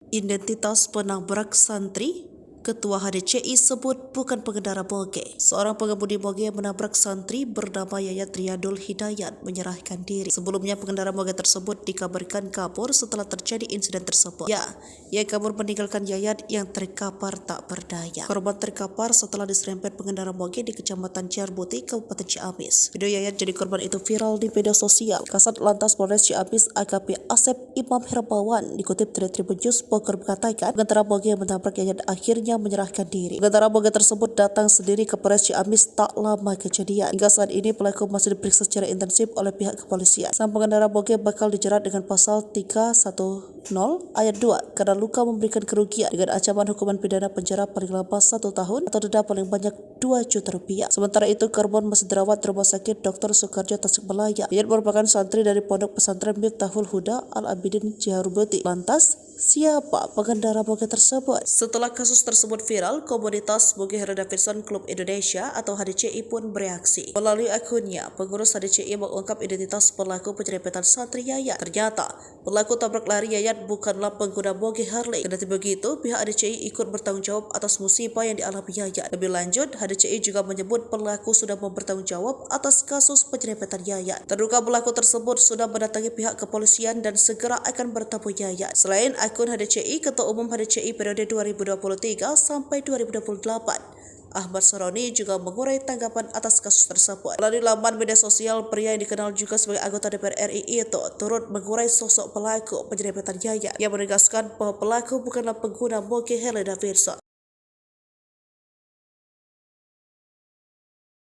Identitas penabrak santri, Ketua HDCI sebut bukan pengendara moge. Seorang pengemudi moge yang menabrak santri bernama Yayat Riyadul Hidayat menyerahkan diri. Sebelumnya pengendara moge tersebut dikabarkan kabur setelah terjadi insiden tersebut. Ia kabur meninggalkan Yayat yang terkapar tak berdaya. Korban terkapar setelah diserempet pengendara moge di Kecamatan Ciarbuti, Kabupaten Ciamis. Video Yayat jadi korban itu viral di media sosial. Kasat Lantas Polres Ciamis AKP Asep Imam Herbawan dikutip dari Tribun News Bogor mengatakan pengendara moge yang menabrak Yayat akhirnya menyerahkan diri. Pengendara moge tersebut datang sendiri ke Polres Ciamis tak lama kejadian. Hingga saat ini pelaku masih diperiksa secara intensif oleh pihak kepolisian. Sang pengendara moge bakal dijerat dengan pasal 310 ayat 2 karena luka memberikan kerugian dengan ancaman hukuman pidana penjara paling lama 1 tahun atau denda paling banyak 2 juta rupiah. Sementara itu korban masih dirawat di Rumah Sakit Dr. Soekarjo Tasikmalaya. Yayat merupakan santri dari Pondok Pesantren Miftahul Huda Al-Abidin Ciarbuti. Lantas, siapa pengendara moge tersebut? Setelah kasus tersebut viral, komunitas Moge Harley Davidson Club Indonesia atau HDCI pun bereaksi. Melalui akunnya, pengurus HDCI mengungkap identitas pelaku penyerempetan santri Yayat. Ternyata, pelaku tabrak lari Yayat bukanlah pengguna Moge Harley. Kendati begitu, pihak HDCI ikut bertanggung jawab atas musibah yang dialami Yayat. Lebih lanjut, HDCI juga menyebut pelaku sudah bertanggung jawab atas kasus penyerempetan Yayat. Terduga pelaku tersebut sudah mendatangi pihak kepolisian dan segera akan bertemu Yayat. Selain akun HDCI, Ketua Umum HDCI periode 2023 sampai 2028, Ahmad Saroni juga mengurai tanggapan atas kasus tersebut. Melalui laman media sosial, pria yang dikenal juga sebagai anggota DPR RI itu turut mengurai sosok pelaku penyerempetan Yayat. Yang menegaskan bahwa pelaku bukanlah pengguna Moge Harley Davidson.